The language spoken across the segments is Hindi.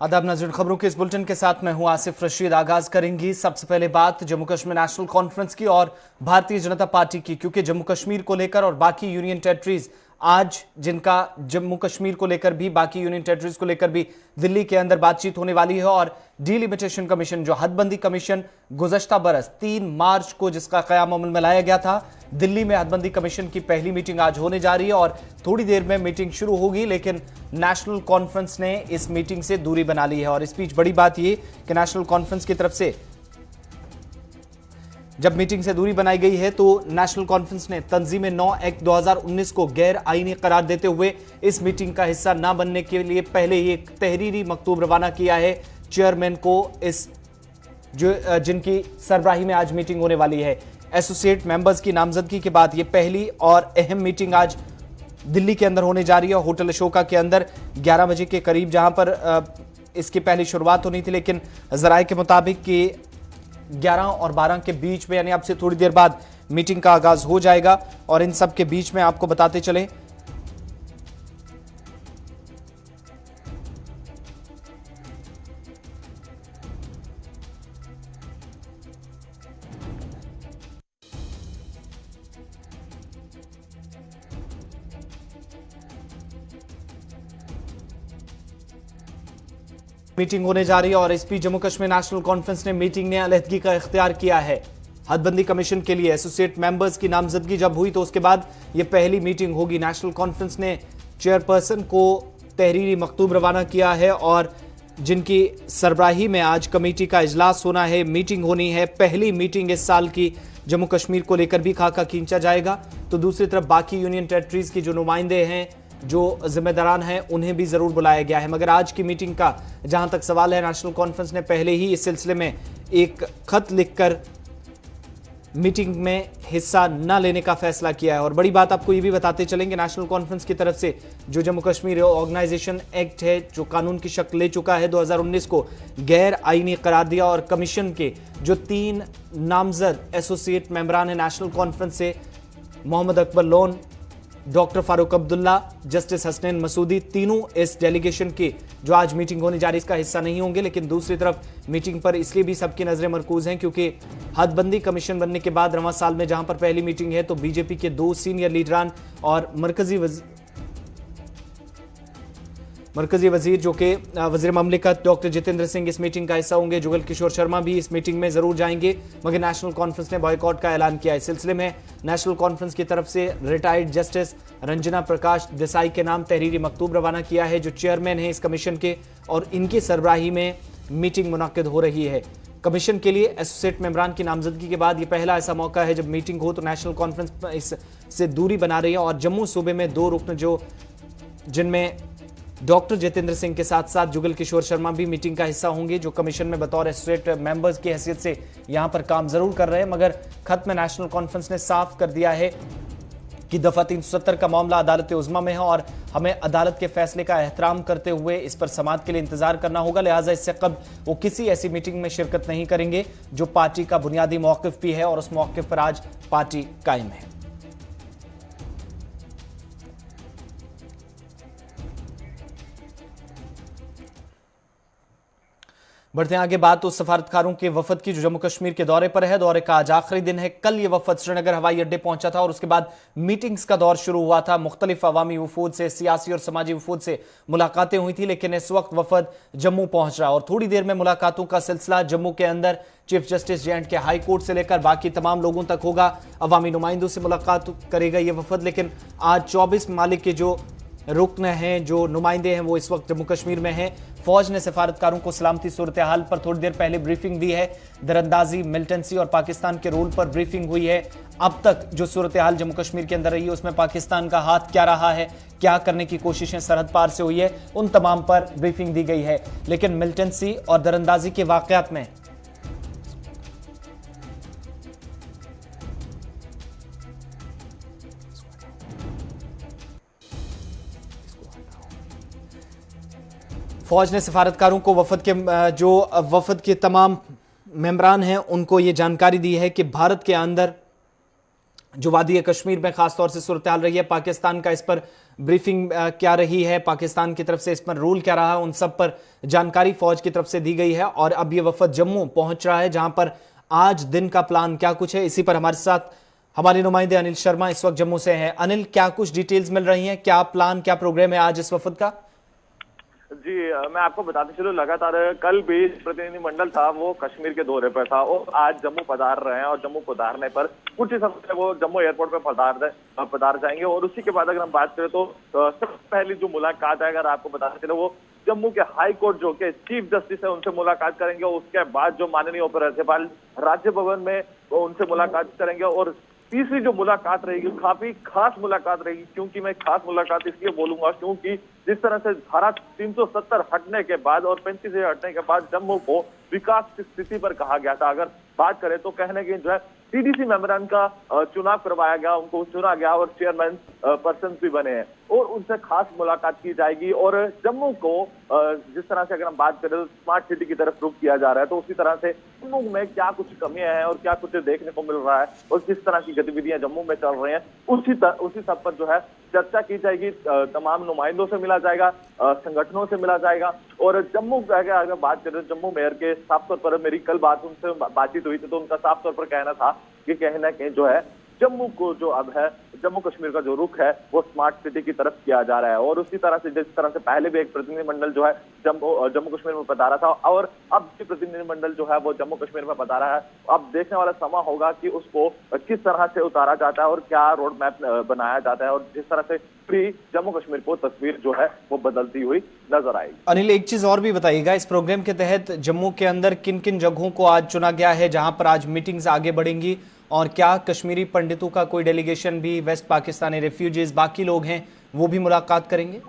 आदाब नाज़रीन, खबरों के इस बुलेटिन के साथ मैं हूं आसिफ रशीद। आगाज करेंगी सबसे पहले बात जम्मू कश्मीर नेशनल कॉन्फ्रेंस की और भारतीय जनता पार्टी की, क्योंकि जम्मू कश्मीर को लेकर और बाकी यूनियन टेरिटरीज आज जिनका जम्मू कश्मीर को लेकर भी बाकी यूनियन टेरिटरीज को लेकर भी दिल्ली के अंदर बातचीत होने वाली है। और डिलिमिटेशन कमीशन, जो हदबंदी कमीशन गुज़श्ता बरस 3 मार्च को जिसका क़याम अमल में लाया गया था, दिल्ली में हदबंदी कमीशन की पहली मीटिंग आज होने जा रही है और थोड़ी देर में मीटिंग शुरू होगी। लेकिन नेशनल कॉन्फ्रेंस ने इस मीटिंग से दूरी बना ली है और इस बीच बड़ी बात यह कि नेशनल कॉन्फ्रेंस की तरफ से जब मीटिंग से दूरी बनाई गई है तो नेशनल कॉन्फ्रेंस ने तंजीम 9 एक्ट 2019 को गैर आईनी करार देते हुए इस मीटिंग का हिस्सा न बनने के लिए पहले ही एक तहरीरी मकतूब रवाना किया है चेयरमैन को, इस जिनकी सरबराही में आज मीटिंग होने वाली है। एसोसिएट मेंबर्स की नामजदगी के बाद यह पहली और अहम मीटिंग आज दिल्ली के अंदर होने जा रही है, होटल अशोका के अंदर 11 बजे के करीब, जहां पर इसकी पहली शुरुआत होनी थी। लेकिन जराये के मुताबिक कि 11 और 12 के बीच में, यानी अब से थोड़ी देर बाद मीटिंग का आगाज हो जाएगा। और इन सब के बीच में आपको बताते चलें मीटिंग होने जा रही है। और इस बीच जम्मू कश्मीर नेशनल कॉन्फ्रेंस ने मीटिंग ने अलहदगी का इख्तियार किया है हदबंदी कमीशन के लिए। एसोसिएट मेंबर्स की नामजदगी जब हुई तो उसके बाद यह पहली मीटिंग होगी। नेशनल कॉन्फ्रेंस ने चेयरपर्सन को तहरीरी मकतूब रवाना किया है और जिनकी सरबराही में आज कमेटी का इजलास होना है, मीटिंग होनी है। पहली मीटिंग इस साल की जम्मू कश्मीर को लेकर भी खाका खींचा जाएगा। तो दूसरी तरफ बाकी यूनियन टेरिटरीज की जो नुमाइंदे हैं, जो जिम्मेदारान हैं, उन्हें भी जरूर बुलाया गया है। मगर आज की मीटिंग का जहां तक सवाल है, नेशनल कॉन्फ्रेंस ने पहले ही इस सिलसिले में एक खत लिखकर मीटिंग में हिस्सा न लेने का फैसला किया है। और बड़ी बात आपको ये भी बताते चलेंगे, नेशनल कॉन्फ्रेंस की तरफ से जो जम्मू कश्मीर ऑर्गेनाइजेशन एक्ट है, जो कानून की शक्ल ले चुका है, 2019 को गैर आईनी करार दिया। और कमीशन के जो 3 नामजद एसोसिएट मेंबरान हैं नेशनल कॉन्फ्रेंस से, मोहम्मद अकबर लोन, डॉक्टर फारूक अब्दुल्ला, जस्टिस हसनैन मसूदी, तीनों इस डेलीगेशन की जो आज मीटिंग होने जा रही है इसका हिस्सा नहीं होंगे। लेकिन दूसरी तरफ मीटिंग पर इसलिए भी सबकी नजरें मरकूज हैं क्योंकि हदबंदी कमीशन बनने के बाद रवां साल में जहां पर पहली मीटिंग है तो बीजेपी के 2 सीनियर लीडरान और मरकजी वजीर जो कि वजीर ममलिकत डॉक्टर जितेंद्र सिंह इस मीटिंग का हिस्सा होंगे। जुगल किशोर शर्मा भी इस मीटिंग में जरूर जाएंगे, मगर नेशनल कॉन्फ्रेंस ने बॉयकॉट का ऐलान किया है। इस सिलसिले में नेशनल कॉन्फ्रेंस की तरफ से रिटायर्ड जस्टिस रंजना प्रकाश देसाई के नाम तहरीरी मकतूब रवाना किया है, जो चेयरमैन है इस कमीशन के, और इनकी सरबराही में मीटिंग मुनक्किद हो रही है। कमीशन के लिए एसोसिएट मेंबरान की नामजदगी के बाद यह पहला ऐसा मौका है जब मीटिंग हो तो नेशनल कॉन्फ्रेंस इससे दूरी बना रही है। और जम्मू सूबे में 2 रुकन, जो जिनमें डॉक्टर जितेंद्र सिंह के साथ साथ जुगल किशोर शर्मा भी मीटिंग का हिस्सा होंगे, जो कमीशन में बतौर एसोसिएट मेंबर्स की हैसियत से यहां पर काम जरूर कर रहे हैं। मगर खत में नेशनल कॉन्फ्रेंस ने साफ कर दिया है कि दफा 370 का मामला अदालत उज़्मा में है और हमें अदालत के फैसले का एहतराम करते हुए इस पर समाअत के लिए इंतजार करना होगा। लिहाजा इससे कब्ल वो किसी ऐसी मीटिंग में शिरकत नहीं करेंगे जो पार्टी का बुनियादी मौक़िफ़ भी है और उस मौक़िफ़ पर आज पार्टी कायम है। बढ़ते हैं आगे। बात उस सफारतकारों के वफद की जो जम्मू कश्मीर के दौरे पर है। दौरे का आज आखिरी दिन है। कल ये वफद श्रीनगर हवाई अड्डे पहुंचा था और उसके बाद मीटिंग्स का दौर शुरू हुआ था। मुख्तलिफ अवामी वफूद से, सियासी और समाजी वफूद से मुलाकातें हुई थी। लेकिन इस वक्त वफद जम्मू पहुंच रहा है और थोड़ी देर में मुलाकातों का सिलसिला जम्मू के अंदर चीफ जस्टिस जे एंड के हाई कोर्ट से लेकर बाकी तमाम लोगों तक होगा। अवामी नुमाइंदों से मुलाकात करेगा ये वफद। लेकिन आज 24 ममालिक के जो रुकन हैं, जो नुमाइंदे हैं, वो इस वक्त जम्मू कश्मीर में हैं। फौज ने सफारतकारों को सलामती सूरत हाल पर थोड़ी देर पहले ब्रीफिंग दी है। दरअंदाजी, मिलिटेंसी और पाकिस्तान के रोल पर ब्रीफिंग हुई है। अब तक जो सूरत हाल जम्मू कश्मीर के अंदर रही है उसमें पाकिस्तान का हाथ क्या रहा है, क्या करने की कोशिशें सरहद पार से हुई है, उन तमाम पर ब्रीफिंग दी गई है। लेकिन मिलिटेंसी और दरअंदाजी के वाकयात में फौज ने सफारतकारों को वफद के तमाम मेंबरान हैं उनको ये जानकारी दी है कि भारत के अंदर जो वादी कश्मीर में खासतौर से सूरत हाल रही है, पाकिस्तान का इस पर ब्रीफिंग क्या रही है, पाकिस्तान की तरफ से इस पर रूल क्या रहा है, उन सब पर जानकारी फौज की तरफ से दी गई है। और अब ये वफद जम्मू पहुंच रहा है, जहां पर आज दिन का प्लान क्या कुछ है, इसी पर हमारे साथ हमारे नुमाइंदे अनिल शर्मा इस वक्त जम्मू से हैं। अनिल, क्या कुछ डिटेल्स मिल रही हैं, क्या प्लान, क्या प्रोग्राम है आज इस वफद का? जी, मैं आपको बताते चलूं, लगातार कल भी प्रतिनिधिमंडल था वो कश्मीर के दौरे पर था और आज जम्मू पधार रहे हैं। और जम्मू पधारने पर कुछ ही समय में वो जम्मू एयरपोर्ट पर पधार जाएंगे। और उसी के बाद अगर हम बात करें तो सबसे पहली जो मुलाकात है, अगर आपको बताते चले, वो जम्मू के हाई कोर्ट जो के चीफ जस्टिस है उनसे मुलाकात करेंगे। और उसके बाद जो माननीय उपराज्यपाल राज्य भवन में उनसे मुलाकात करेंगे। और तीसरी जो मुलाकात रहेगी काफी खास मुलाकात रहेगी, क्योंकि मैं खास मुलाकात इसलिए बोलूंगा क्योंकि जिस तरह से धारा 370 हटने के बाद और 35 हटने के बाद जम्मू को विकास की स्थिति पर कहा गया था। अगर बात करें तो कहने की जो है टीडीसी मेंबरान का चुनाव करवाया गया, उनको चुना गया और चेयरमैन पर्सन भी बने हैं और उनसे खास मुलाकात की जाएगी। और जम्मू को जिस तरह से अगर हम बात करें तो स्मार्ट सिटी की तरफ रुख किया जा रहा है, तो उसी तरह से जम्मू में क्या कुछ कमियां हैं और क्या कुछ देखने को मिल रहा है और किस तरह की गतिविधियां जम्मू में चल रही हैं, उसी सब पर जो है चर्चा की जाएगी। तमाम नुमाइंदों से मिला जाएगा, संगठनों से मिला जाएगा। और जम्मू अगर बात करें, जम्मू मेयर के साफ तौर पर मेरी कल उनसे बातचीत हुई थी, तो उनका साफ तौर पर कहना था कि कहना कि जो है जम्मू को जो अब है, जम्मू कश्मीर का जो रुख है वो स्मार्ट सिटी की तरफ किया जा रहा है। और उसी तरह से जिस तरह से पहले भी एक प्रतिनिधिमंडल जो है जम्मू कश्मीर में पधारा था और अब भी प्रतिनिधिमंडल जो है वो जम्मू कश्मीर में पधारा है। अब देखने वाला समय होगा कि उसको किस तरह से उतारा जाता है और क्या रोड मैप बनाया जाता है और जिस तरह से पूरी जम्मू कश्मीर को तस्वीर जो है वो बदलती हुई नजर आएगी। अनिल, एक चीज और भी बताइएगा, इस प्रोग्राम के तहत जम्मू के अंदर किन किन जगहों को आज चुना गया है जहां पर आज मीटिंग्स आगे बढ़ेंगी, और क्या कश्मीरी पंडितों का कोई डेलीगेशन भी, वेस्ट पाकिस्तानी रेफ्यूजीज, बाकी लोग हैं, वो भी मुलाकात करेंगे?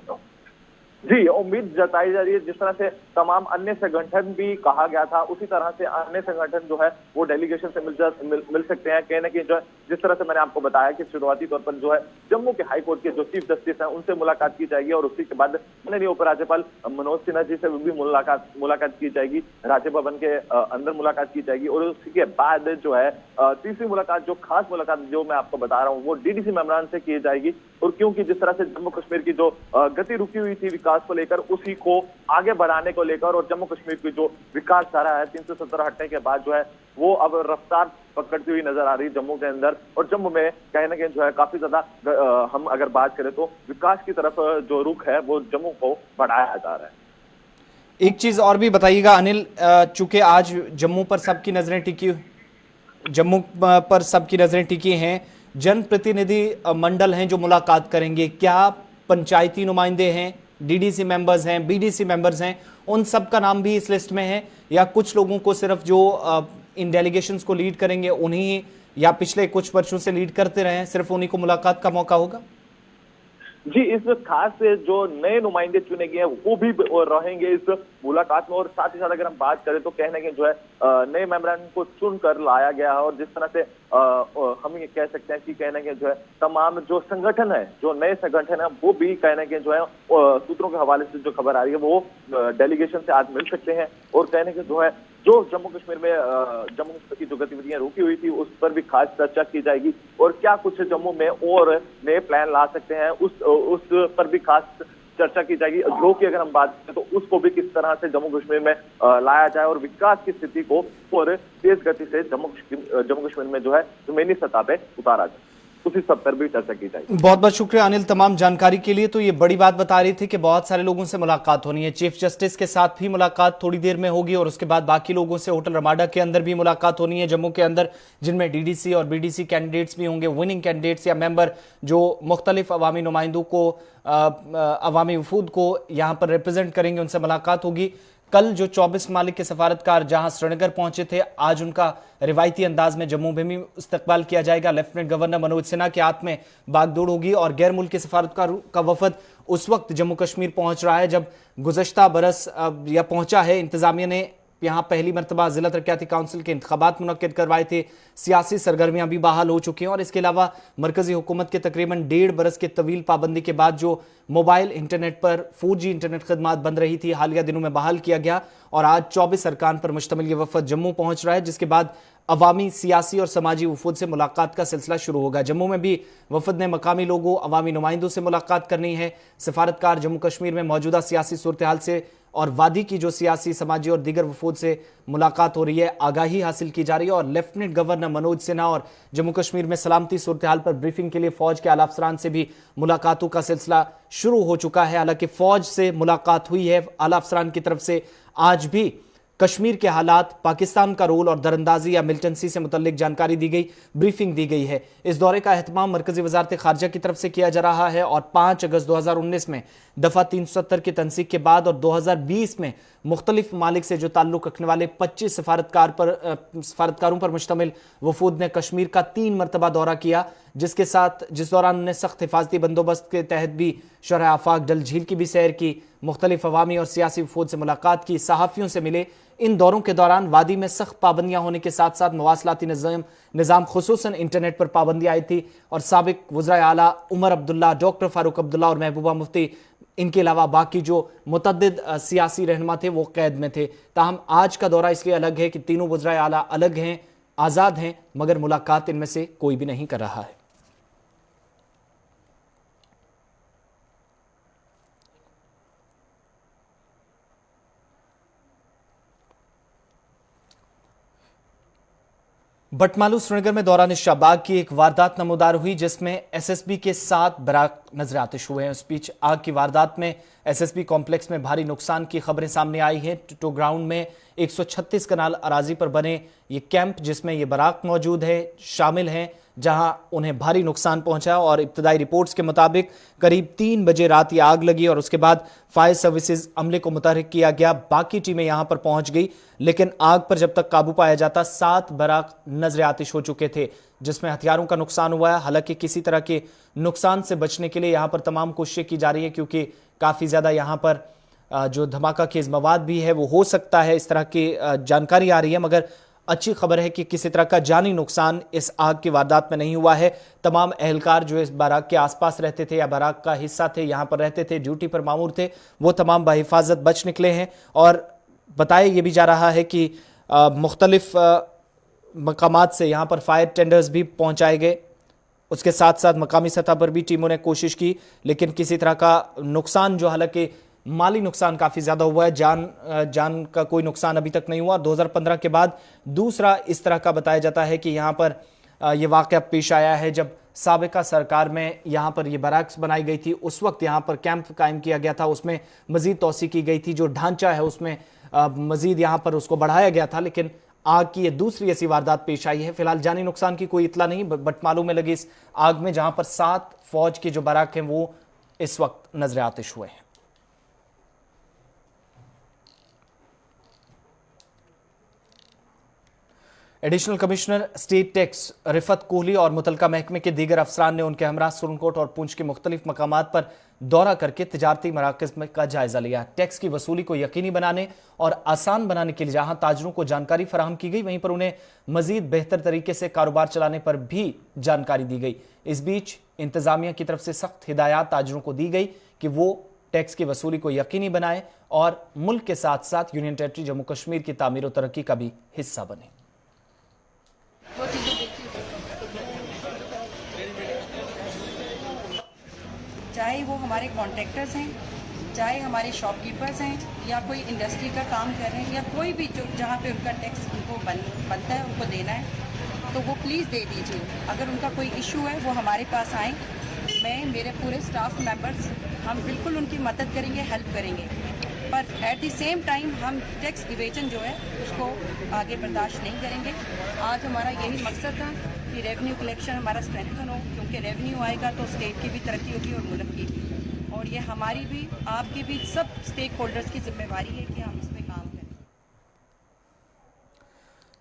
जी, उम्मीद जताई जा रही है। जिस तरह से तमाम अन्य संगठन भी कहा गया था, उसी तरह से अन्य संगठन जो है वो डेलीगेशन से मिल सकते हैं। कहने की जो है जिस तरह से मैंने आपको बताया कि शुरुआती तौर पर जो है जम्मू के हाई कोर्ट के जो चीफ जस्टिस हैं उनसे मुलाकात की जाएगी और उसी के बाद माननीय उपराज्यपाल मनोज सिन्हा जी से भी मुलाकात की जाएगी, राज्य भवन के अंदर मुलाकात की जाएगी। और उसी के बाद जो है तीसरी मुलाकात, जो खास मुलाकात जो मैं आपको बता रहा हूँ, वो डीडीसी मेमोरान से की जाएगी। और क्योंकि जिस तरह से जम्मू कश्मीर की जो गति रुकी हुई थी विकास को लेकर, उसी को आगे बढ़ाने को लेकर और जम्मू कश्मीर की जो विकास धारा है 370 हटने के बाद जो है वो अब रफ्तार पकड़ती हुई नजर आ रही है जम्मू के अंदर। और जम्मू में कहने के जो है काफी ज्यादा हम अगर बात करें तो विकास की तरफ जो रुख है वो जम्मू को बढ़ाया जा रहा है। एक चीज और भी बताइएगा अनिल, चूंकि आज जम्मू पर सबकी नजरें टिकी हैं, जनप्रतिनिधि मंडल हैं जो मुलाकात करेंगे, क्या पंचायती नुमाइंदे हैं, डीडीसी मेंबर्स हैं, बीडीसी मेंबर्स हैं, उन सब का नाम भी इस लिस्ट में है, या कुछ लोगों को सिर्फ जो इन डेलीगेशंस को लीड करेंगे उन्हीं, या पिछले कुछ वर्षों से लीड करते रहे हैं, सिर्फ उन्हीं को मुलाकात का मौका होगा? जी, इस खास से जो नए नुमाइंदे चुने गए हैं वो भी रहेंगे इस मुलाकात में। और साथ ही साथ अगर हम बात करें तो कहने के जो है नए मेंबरान को चुनकर लाया गया है। और जिस तरह से हम ये कह सकते हैं कि कहने के जो है तमाम जो संगठन है, जो नए संगठन है, वो भी कहने के जो है सूत्रों के हवाले से जो खबर आ रही है वो डेलीगेशन से आज मिल सकते हैं। और कहने के जो है जो जम्मू कश्मीर में जम्मू कश्मीर की जो गतिविधियां रुकी हुई थी उस पर भी खास चर्चा की जाएगी। और क्या कुछ जम्मू में और नए प्लान ला सकते हैं उस पर भी खास चर्चा की जाएगी। जो कि अगर हम बात करें तो उसको भी किस तरह से जम्मू कश्मीर में लाया जाए और विकास की स्थिति को और तेज गति से जम्मू कश्मीर में जो है जमीनी सतह पे उतारा जाए, उसी सब पर भी चर्चा की जाएगी। बहुत बहुत शुक्रिया अनिल तमाम जानकारी के लिए। तो ये बड़ी बात बता रही थी कि बहुत सारे लोगों से मुलाकात होनी है, चीफ जस्टिस के साथ भी मुलाकात थोड़ी देर में होगी और उसके बाद बाकी लोगों से होटल रमाडा के अंदर भी मुलाकात होनी है जम्मू के अंदर, जिनमें डीडीसी और बीडीसी कैंडिडेट्स भी होंगे, विनिंग कैंडिडेट्स या मेंबर जो मुख्तलिफ अवामी नुमाइंदों को, अवामी वफूद को यहाँ पर रिप्रेजेंट करेंगे, उनसे मुलाकात होगी। कल जो 24 ममालिक के सफारतकार जहां श्रीनगर पहुंचे थे, आज उनका रिवायती अंदाज में जम्मू में भी इस्तकबाल किया जाएगा। लेफ्टिनेंट गवर्नर मनोज सिन्हा के हाथ में बागडोर होगी और गैर मुल्की सफारतकार का वफद उस वक्त जम्मू कश्मीर पहुंच रहा है जब गुज़श्ता बरस या पहुंचा है। इंतजामिया ने यहाँ पहली मरतबा जिला तरक्याती काउंसिल के इंतखाबात मुनक्किद करवाए थे। सियासी सरगर्मियां भी बहाल हो चुकी हैं और इसके अलावा मरकजी हुकूमत के तकरीबन 1.5 बरस के तवील पाबंदी के बाद जो मोबाइल इंटरनेट पर 4G इंटरनेट खदमात बंद रही थी, हालिया दिनों में बहाल किया गया और आज 24 अरकान पर मुश्तमिल ये वफद जम्मू पहुंच रहा है, जिसके बाद अवामी, सियासी और समाजी वफूद से मुलाकात का सिलसिला शुरू होगा। जम्मू में भी वफद ने मकामी लोगों, अवामी नुमाइंदों से मुलाकात करनी है। सफारतकार जम्मू कश्मीर में मौजूदा सियासी सूरत हाल से और वादी की जो सियासी, समाजी और दीगर वफूद से मुलाकात हो रही है, आगाही हासिल की जा रही है और लेफ्टिनेंट गवर्नर मनोज सिन्हा और जम्मू कश्मीर में सलामती सूरत हाल पर ब्रीफिंग के लिए फौज के आला अफसरान से भी मुलाकातों का सिलसिला शुरू हो चुका है। हालांकि फौज से मुलाकात हुई है, आला अफसरान की तरफ से आज भी कश्मीर के हालात, पाकिस्तान का रोल और दरअंदाजी या मिलिटेंसी से मुतल्लिक जानकारी दी गई, ब्रीफिंग दी गई है। इस दौरे का एहतमाम मरकजी वजारत खारजा की तरफ से किया जा रहा है और 5 अगस्त 2019 में दफा 370 की तनसीक के बाद और 2020 में मुख्तलिफ ममालिक से जो ताल्लुक रखने वाले 25 सफारतकारों पर मुश्तमिल वफूद ने कश्मीर का 3 मरतबा दौरा किया, जिस दौरान उन्होंने सख्त हिफाजती बंदोबस्त के तहत भी शरह आफाक डल झील की भी सैर की, मुख्तलिफ अवामी और सियासी वफूद से मुलाकात की, सहाफ़ियों से मिले। इन दौरों के दौरान वादी में सख्त पाबंदियां होने के साथ साथ मवासलाती निज़ाम खुसूसन इंटरनेट पर पाबंदी आई थी और साबिक वज़राए आला उमर अब्दुल्ला, डॉक्टर फारूक अब्दुल्ला और महबूबा मुफ्ती, इनके अलावा बाकी जो मुतअद्दिद सियासी रहनुमा थे वो कैद में थे। ताहम आज का दौरा इसलिए अलग है कि तीनों वज़राए आला अलग हैं, आज़ाद हैं, मगर मुलाकात इनमें से कोई भी नहीं कर रहा है। बटमालू श्रीनगर में दौरान शाहबाग की एक वारदात नमूदार हुई, जिसमें एसएसबी के 7 बराक नजर आतिश हुए हैं। इस बीच आग की वारदात में एसएसबी कॉम्प्लेक्स में भारी नुकसान की खबरें सामने आई हैं। टो ग्राउंड में 136 कनाल अराजी पर बने ये कैंप, जिसमें ये बराक मौजूद है, शामिल हैं, जहां उन्हें भारी नुकसान पहुंचा और इब्तदाई रिपोर्ट्स के मुताबिक करीब 3 बजे रात ये आग लगी और उसके बाद फायर सर्विसेज अमले को मुतहरिक किया गया। बाकी टीमें यहां पर पहुंच गई, लेकिन आग पर जब तक काबू पाया जाता 7 बराक नजर आतिश हो चुके थे, जिसमें हथियारों का नुकसान हुआ है। हालांकि किसी तरह के नुकसान से बचने के लिए यहां पर तमाम कोशिशें की जा रही है, क्योंकि काफी ज्यादा यहां पर जो धमाका खेज मवाद भी है वो हो सकता है, इस तरह की जानकारी आ रही है। मगर अच्छी खबर है कि किसी तरह का जानी नुकसान इस आग की वारदात में नहीं हुआ है। तमाम अहलकार जो इस बाराक के आसपास रहते थे या बाराक का हिस्सा थे, यहां पर रहते थे, ड्यूटी पर मामूर थे, वो तमाम बाहिफाजत बच निकले हैं। और बताया यह भी जा रहा है कि मुख्तलिफ मकामात से यहां पर फायर टेंडर्स भी पहुंचाए गए। उसके साथ साथ मकामी सतह पर भी टीमों ने कोशिश की, लेकिन किसी तरह का नुकसान, जो हालांकि माली नुकसान काफ़ी ज़्यादा हुआ है, जान का कोई नुकसान अभी तक नहीं हुआ। 2015 के बाद दूसरा इस तरह का बताया जाता है कि यहाँ पर यह वाक़या पेश आया है जब साबिका सरकार में यहाँ पर ये बराक्स बनाई गई थी। उस वक्त यहाँ पर कैंप कायम किया गया था, उसमें मज़ीद तोसी की गई थी, जो ढांचा है उसमें मज़ीद यहाँ पर उसको बढ़ाया गया था। लेकिन आग की ये दूसरी ऐसी वारदात पेश आई है। फिलहाल जानी नुकसान की कोई इतला नहीं, बटमालू में लगी इस आग में जहाँ पर 7 फौज के जो बराक हैं वो इस वक्त नजर आतिश हुए हैं। Additional commissioner state tax Rifat Kohli और मुतलका महकमे के दीगर अफसरान ने उनके हमरा सुरनकोट और पुंछ के मुख्तलिफ मकामात पर दौरा करके तजारती मराकज़ का जायजा लिया। टैक्स की वसूली को यकीनी बनाने और आसान बनाने के लिए जहां ताजरों को जानकारी फराहम की गई, वहीं पर उन्हें मजीद बेहतर तरीके से कारोबार चलाने पर भी जानकारी दी गई। इस बीच इंतजामिया की तरफ से सख्त हिदायत ताजरों को दी गई कि वो टैक्स की वसूली को यकीनी बनाए और मुल्क के साथ साथ यूनियन टेरिटरी जम्मू कश्मीर की तामीर और तरक्की का भी हिस्सा बने। चाहे वो हमारे कॉन्ट्रैक्टर्स हैं, चाहे हमारे शॉपकीपर्स हैं, या कोई इंडस्ट्री का काम कर रहे हैं, या कोई भी जो जहाँ पे उनका टैक्स उनको बनता है, उनको देना है, तो वो प्लीज़ दे दीजिए। अगर उनका कोई इशू है वो हमारे पास आएँ, मैं, मेरे पूरे स्टाफ मेंबर्स, हम बिल्कुल उनकी मदद करेंगे, हेल्प करेंगे। पर एट द सेम टाइम हम टैक्स इवेजन जो है उसको आगे बर्दाश्त नहीं करेंगे। आज हमारा यही मकसद था कि रेवेन्यू कलेक्शन हमारा स्ट्रेंथन हो, क्योंकि रेवेन्यू आएगा तो स्टेट की भी तरक्की होगी और मुल्क की भी, और ये हमारी भी, आपकी भी, सब स्टेक होल्डर्स की जिम्मेवारी है कि हम इस पर काम करें।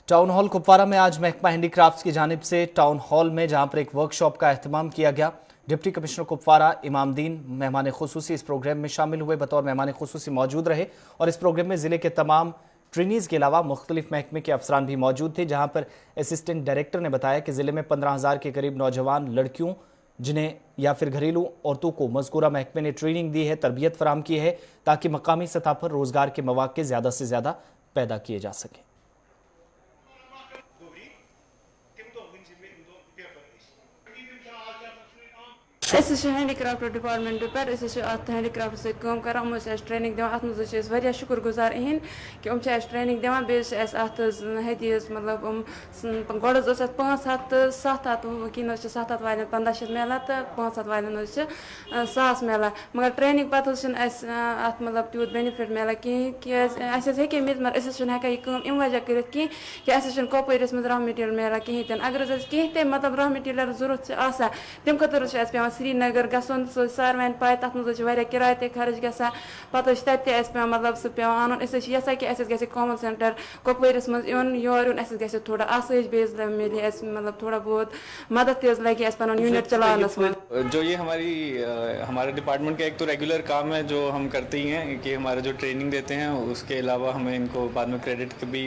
टाउन हॉल कुपवारा में आज महकमा हैंडीक्राफ्ट्स की जानिब से टाउन हॉल में जहां पर एक वर्कशॉप का एहतमाम किया गया। डिप्टी कमिश्नर कुपवारा इमामदीन मेहमान खुसूसी इस प्रोग्राम में शामिल हुए, बतौर मेहमान खुसूसी मौजूद रहे और इस प्रोग्राम में ज़िले के तमाम ट्रेनीज के अलावा मुख्तलिफ महकमे के अफसरान भी मौजूद थे, जहां पर असिस्टेंट डायरेक्टर ने बताया कि जिले में 15,000 के करीब नौजवान लड़कियों जिन्हें या फिर घरेलू औरतों को मज़कूरा महकमे ने ट्रेनिंग दी है, तरबियत फराम की है, ताकि मकामी सतह पर रोजगार के मौके ज़्यादा से ज़्यादा पैदा किए जा सकें। हैंडीक्राफ्ट डिपार्टमेंट पे हैंडीक्राफ्ट से काम करान ट्रेनिंग दिवान अत मज शुक्र गुजार इहन कि ट्रेनिंग दिवान हदीस मतलब गो 5 हथ 7 हथ वकिन 7 हथ वाले 1500 मिलान तो 500 वाले 1000 मिलान, मगर ट्रेनिंग पे अत मतलब तूत बेनिफिट मिलान कहें हे मिल मगर हेकान यह अम वजह कर कि कपवरिस मज रॉ मटीरियल मिलान कहें अगर कहें मतलब रॉ मटीरियल जरूरत तम खतर पे श्रीनगर गसन सारवान पाए तथ मज किराए ते खर्च गसान पे पे मतलब सह पे अन यसा कि कॉमन सेंटर कपवरिस मज योर ग थोड़ा आसाइश बेस मिले मतलब थोड़ा बहुत मदद लगे पन यूनिट चलानस में। जो ये हमारे डिपार्टमेंट का एक तो रेगुलर काम है जो हम करते ही हैं कि हमारा जो ट्रेनिंग देते हैं उसके अलावा हमें इनको बाद में क्रेडिट भी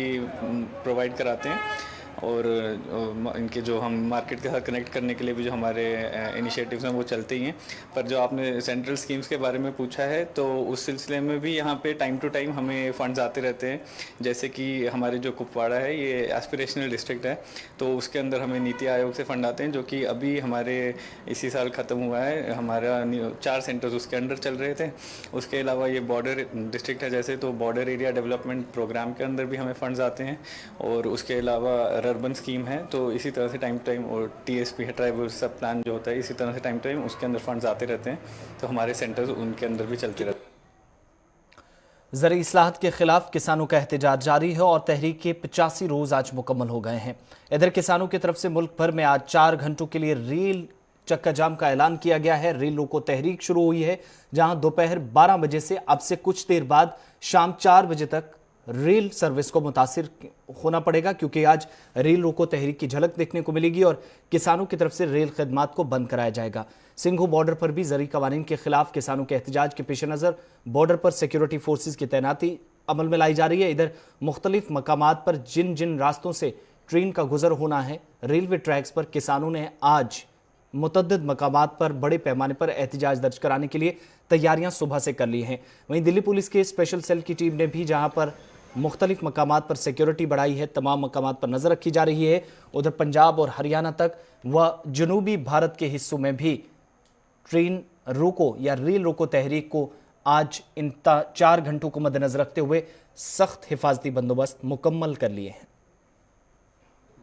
प्रोवाइड कराते हैं और इनके जो हम मार्केट के साथ कनेक्ट करने के लिए भी जो हमारे इनिशिएटिव्स हैं वो चलते ही हैं। पर जो आपने सेंट्रल स्कीम्स के बारे में पूछा है तो उस सिलसिले में भी यहाँ पे टाइम टू टाइम हमें फ़ंड्स आते रहते हैं, जैसे कि हमारे जो कुपवाड़ा है ये एस्पिरेशनल डिस्ट्रिक्ट है तो उसके अंदर हमें नीति आयोग से फ़ंड आते हैं जो कि अभी हमारे इसी साल ख़त्म हुआ है। हमारा 4 सेंटर्स उसके अंडर चल रहे थे। उसके अलावा ये बॉर्डर डिस्ट्रिक्ट है जैसे तो बॉर्डर एरिया डेवलपमेंट प्रोग्राम के अंदर भी हमें फ़ंड्स आते हैं और उसके अलावा अर्बन स्कीम है तो इसी तरह से टाइम टू टाइम और टीएसपी है ट्राइबल सब प्लान जो होता है इसी तरह से टाइम टू टाइम उसके अंदर फंड्स आते रहते हैं तो हमारे सेंटर्स उनके अंदर भी चलते रहते हैं। ज़रई इस्लाहत के खिलाफ किसानों का एहतजाज जारी है और तहरीक के 85 रोज आज मुकम्मल हो गए हैं। इधर किसानों की तरफ से मुल्क भर में आज 4 घंटों के लिए रेल चक्का जाम का ऐलान किया गया है। रेल रोको तहरीक शुरू हुई है जहां दोपहर 12 बजे से अब से कुछ देर बाद शाम 4 बजे तक रेल सर्विस को मुतासिर होना पड़ेगा, क्योंकि आज रेल रोको तहरीक की झलक देखने को मिलेगी और किसानों की तरफ से रेल खदमात को बंद कराया जाएगा। सिंघू बॉर्डर पर भी ज़रई कवानीन के खिलाफ किसानों के एहतजाज के पेश नज़र बॉर्डर पर सिक्योरिटी फोर्सेज की तैनाती अमल में लाई जा रही है। इधर मुख्तलिफ मकामात पर जिन जिन रास्तों से ट्रेन का गुजर होना है रेलवे ट्रैक्स पर किसानों ने आज मुतअद्दिद मकामात पर बड़े पैमाने पर एहतजाज दर्ज कराने के लिए तैयारियां सुबह से कर ली हैं। वहीं दिल्ली पुलिस के स्पेशल सेल की टीम ने भी जहां पर मुख्तलिफ मकामात पर सिक्योरिटी बढ़ाई है, तमाम मकामात पर नज़र रखी जा रही है। उधर पंजाब और हरियाणा तक व जनूबी भारत के हिस्सों में भी ट्रेन रोको या रेल रोको तहरीक को आज इन 4 घंटों को मद्देनजर रखते हुए सख्त हिफाजती बंदोबस्त मुकम्मल कर लिए हैं।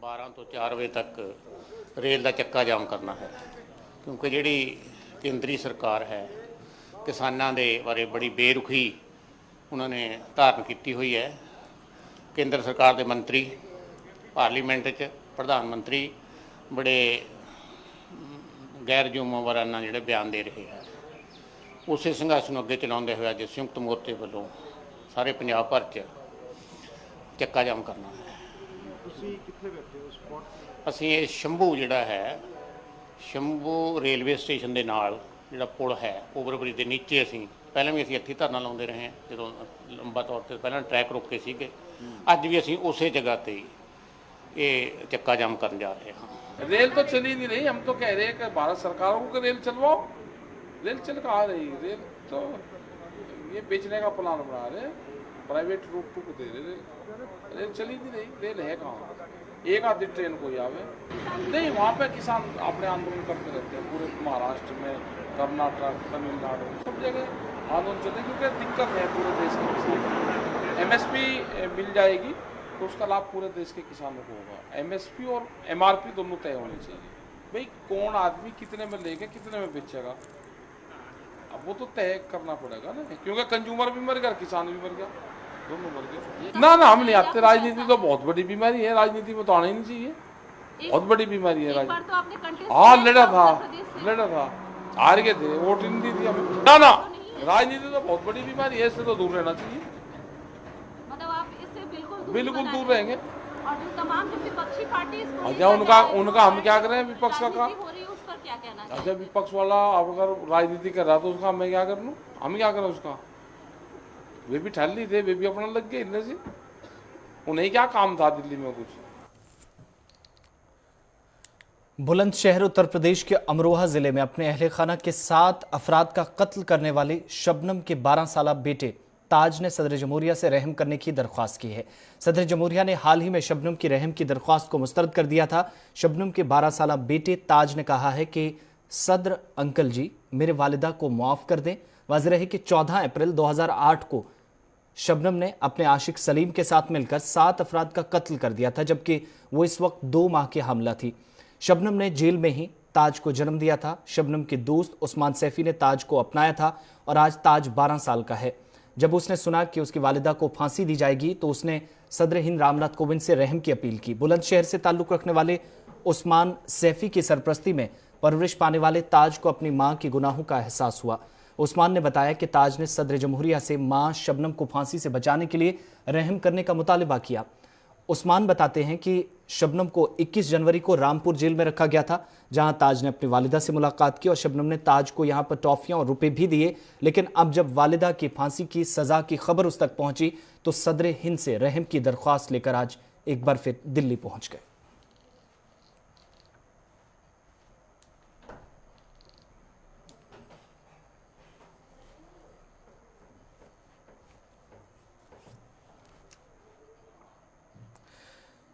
12 ਤੋਂ 4 ਵਜੇ ਤੱਕ ਰੇਲ ਦਾ ਚੱਕਾ ਜਾਮ ਕਰਨਾ ਹੈ ਕਿਉਂਕਿ ਜਿਹੜੀ ਕੇਂਦਰੀ ਸਰਕਾਰ ਹੈ ਕਿਸਾਨਾਂ ਦੇ ਬਾਰੇ ਬੜੀ ਬੇਰੁਖੀ ਉਹਨਾਂ ਨੇ ਧਾਰਨ ਕੀਤੀ ਹੋਈ ਹੈ। ਕੇਂਦਰ ਸਰਕਾਰ ਦੇ ਮੰਤਰੀ ਪਾਰਲੀਮੈਂਟ 'ਚ ਪ੍ਰਧਾਨ ਮੰਤਰੀ ਬੜੇ ਗੈਰ ਜ਼ਿੰਮੇਵਾਰਾਨਾ ਜਿਹੜੇ ਬਿਆਨ ਦੇ ਰਹੇ ਹੈ। ਉਸੇ ਸੰਘਰਸ਼ ਨੂੰ ਅੱਗੇ ਚਲਾਉਂਦੇ ਹੋਏ ਅੱਜ ਸੰਯੁਕਤ ਮੋਰਚੇ ਵੱਲੋਂ ਸਾਰੇ ਪੰਜਾਬ ਭਰ 'ਚ ਚੱਕਾ ਜਾਮ ਕਰਨਾ ਹੈ। ਤੁਸੀਂ ਕਿੱਥੇ ਬੈਠੇ ਹੋ ਸਪੌਟ? ਅਸੀਂ ਇਹ ਸ਼ੰਭੂ ਜਿਹੜਾ ਹੈ ਸ਼ੰਭੂ ਰੇਲਵੇ ਸਟੇਸ਼ਨ ਦੇ ਨਾਲ ਜਿਹੜਾ ਪੁਲ ਹੈ ਓਵਰਬ੍ਰਿਜ ਦੇ ਨੀਚੇ ਅਸੀਂ ਪਹਿਲਾਂ ਵੀ ਅਸੀਂ ਇੱਥੇ ਧਰਨਾ ਲਾਉਂਦੇ ਰਹੇ ਹਾਂ ਜਦੋਂ ਲੰਬਾ ਤੌਰ ਤੇ ਪਹਿਲਾਂ ਟਰੈਕ ਰੋਕੇ ਸੀਗੇ। ਅੱਜ ਵੀ ਅਸੀਂ ਉਸੇ ਜਗ੍ਹਾ ਤੇ ये चक्का जाम करने जा रहे हैं। रेल तो चली नहीं रही, हम तो कह रहे हैं कि भारत सरकारों को रेल चलवाओ। रेल चल कहाँ रही? रेल तो ये बेचने का प्लान बना रहे, प्राइवेट रूट को दे रहे। रेल चली नहीं रही, रेल है कहाँ? एक आधी ट्रेन कोई आवे नहीं। वहाँ पे किसान अपने आंदोलन करते रहते हैं, पूरे महाराष्ट्र में, कर्नाटक, तमिलनाडु सब जगह आंदोलन चलते, क्योंकि दिक्कत है पूरे देश के किसान। एमएसपी मिल जाएगी तो उसका लाभ पूरे देश के किसानों को होगा। एमएसपी और एमआरपी दोनों तय होनी चाहिए। भाई कौन आदमी कितने में लेके कितने में बेचेगा, अब वो तो तय करना पड़ेगा ना, क्योंकि कंज्यूमर भी मर गया, किसान भी मर गया, दोनों मर गए। ना ना हम नहीं आते। राजनीति तो बहुत बड़ी बीमारी है, राजनीति में तो आना ही नहीं चाहिए। बहुत बड़ी बीमारी है राजनीति। हाँ लड़ा था, हार गए थे, वोट नहीं दी थी हमें। ना ना राजनीति तो बहुत बड़ी बीमारी है, इससे तो दूर रहना चाहिए। बिल्कुल दूर रहेंगे। और जो तमाम जो विपक्षी पार्टी अच्छा उनका हम क्या करें? विपक्ष का काम। अच्छा विपक्ष वाला अगर राजनीति कर रहा तो उसका हमें क्या कर लूँ? हम क्या करें उसका? वे भी ठहर ली थे, वे भी अपना लग गए इनसे। उन्हें क्या काम था दिल्ली में कुछ। बुलंदशहर उत्तर प्रदेश के अमरोहा जिले में अपने अहले खाना के 7 अफराद का कत्ल करने वाले शबनम के 12 साला बेटे ताज ने सदर जमहूरिया से रहम करने की दरख्वास्त की है। सदर जमहूरिया ने हाल ही में शबनम की रहम की दरख्वास्त को मुस्तरद कर दिया था। शबनम के 12 साला बेटे ताज ने कहा है कि सदर अंकल जी मेरे वालिदा को माफ कर दें। वाज़ेह रहे कि 14 अप्रैल 2008 को शबनम ने अपने आशिक सलीम के साथ मिलकर 7 अफराद का कत्ल कर दिया था, जबकि वो इस वक्त 2 माह की हामिला थी। शबनम ने जेल में ही ताज को जन्म दिया था। शबनम के दोस्त उस्मान सैफी ने ताज को अपनाया था और आज ताज 12 साल का है। जब उसने सुना कि उसकी वालिदा को फांसी दी जाएगी तो उसने सदर हिंद रामनाथ कोविंद से रहम की अपील की। बुलंदशहर से ताल्लुक रखने वाले उस्मान सैफी की सरपरस्ती में परवरिश पाने वाले ताज को अपनी मां के गुनाहों का एहसास हुआ। उस्मान ने बताया कि ताज ने सदर जमहूरिया से मां शबनम को फांसी से बचाने के लिए रहम करने का मुतालिबा किया। उस्मान बताते हैं कि शबनम को 21 जनवरी को रामपुर जेल में रखा गया था, जहां ताज ने अपनी वालिदा से मुलाकात की और शबनम ने ताज को यहां पर टॉफियां और रुपए भी दिए। लेकिन अब जब वालिदा की फांसी की सजा की खबर उस तक पहुंची तो सदर हिंद से रहम की दरख्वास्त लेकर आज एक बार फिर दिल्ली पहुंच गए।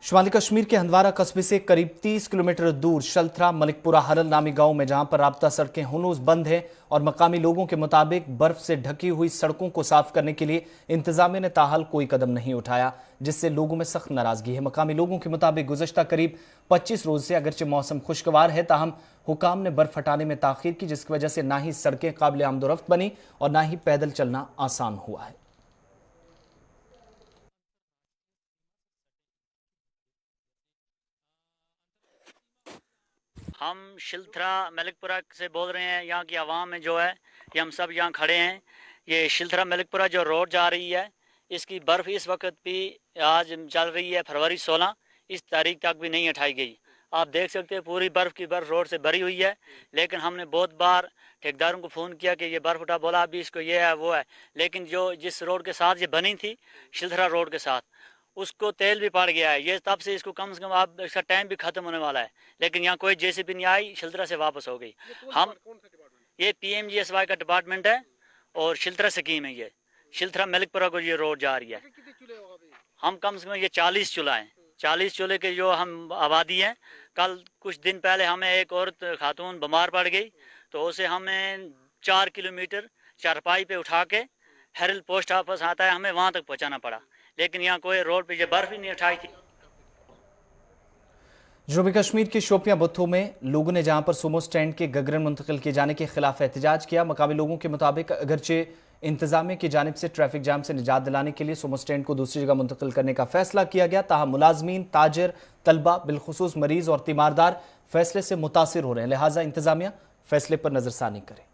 शुमाली कश्मीर के हंदवारा कस्बे से करीब 30 किलोमीटर दूर शलथरा मलिकपुरा हरल नामी गांव में जहां पर राब्ता सड़कें हुनूस बंद हैं और मकामी लोगों के मुताबिक बर्फ से ढकी हुई सड़कों को साफ करने के लिए इंतजामिया ने ताहाल कोई कदम नहीं उठाया, जिससे लोगों में सख्त नाराजगी है। मकामी लोगों के मुताबिक गुज़श्ता करीब 25 रोज से अगरचे मौसम खुशगवार है, ताहम हुकाम ने बर्फ हटाने में ताखीर की, जिसकी वजह से ना ही सड़कें काबिल आमदोरफ्त बनी और ना ही पैदल चलना आसान हुआ है। हम शिलथरा मलिकपुरा से बोल रहे हैं। यहाँ की आवाम में जो है कि हम सब यहाँ खड़े हैं। ये शिलथरा मलिकपुरा जो रोड जा रही है, इसकी बर्फ़ इस वक्त भी आज चल रही है। फरवरी 16 इस तारीख तक भी नहीं हटाई गई। आप देख सकते हैं पूरी बर्फ़ की बर्फ़ रोड से भरी हुई है। लेकिन हमने बहुत बार ठेकेदारों को फ़ोन किया कि ये बर्फ़ उठा, बोला अभी इसको ये है वो है। लेकिन जो जिस रोड के साथ ये बनी थी शिलथरा रोड के साथ, उसको तेल भी पड़ गया है। ये तब से इसको कम से कम अब इसका टाइम भी खत्म होने वाला है। लेकिन यहाँ कोई जेसीबी नहीं आई, शिलथरा से वापस हो गई। हम ये PMGSY का डिपार्टमेंट है और शिलथरा स्कीम है। ये शिलथरा मलिकपुरा को ये रोड जा रही है। हम कम से कम ये 40 चूल्हा हैं। 40 चूल्हे के जो हम आबादी हैं। कल कुछ दिन पहले हमें एक औरत खातून बीमार पड़ गई, तो उसे हमें 4 किलोमीटर चारपाई पे उठा के हेरल पोस्ट ऑफिस आता है, हमें वहाँ तक पहुँचाना पड़ा। लेकिन यहाँ कोई रोड पे ये बर्फ ही नहीं उठाई थी। जनूबी कश्मीर के शोपियां बुत्थू में लोगों ने जहां पर सुमो स्टैंड के गगरन मुंतकिल किए जाने के खिलाफ एहतजाज किया। मकामी लोगों के मुताबिक अगरचे इंतजामिया की जानिब से ट्रैफिक जाम से निजात दिलाने के लिए सुमो स्टैंड को दूसरी जगह मुंतकिल करने का फैसला किया गया, ताहम मुलाजमीन, ताजर, तलबा, बिलखुसूस मरीज और तीमारदार फैसले से मुतासिर हो रहे हैं। लिहाजा इंतजामिया फैसले पर नजरसानी करे।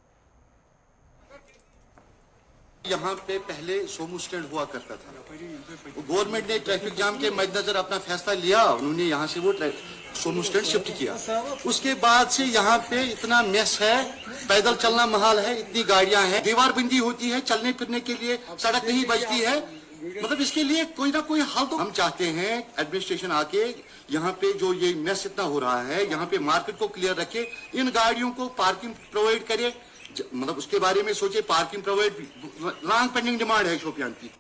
यहाँ पे पहले सोमू स्टैंड हुआ करता था। गवर्नमेंट ने ट्रैफिक जाम के मद्देनजर अपना फैसला लिया, उन्होंने यहाँ से वो सोमू स्टैंड शिफ्ट किया। उसके बाद से यहाँ पे इतना मेस है, पैदल चलना महाल है, इतनी गाड़ियां हैं, दीवार बंदी होती है, चलने फिरने के लिए सड़क नहीं बचती है। मतलब इसके लिए कोई ना कोई हल तो हम चाहते हैं। एडमिनिस्ट्रेशन आके यहाँ पे जो ये मेस इतना हो रहा है, यहाँ पे मार्केट को क्लियर रखे, इन गाड़ियों को पार्किंग प्रोवाइड करे, मतलब उसके बारे में सोचे। Parking provide long pending demand है शोपियान की।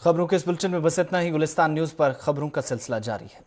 खबरों के इस बुलेटिन में बस इतना ही। गुलिस्तान न्यूज पर खबरों का सिलसिला जारी है।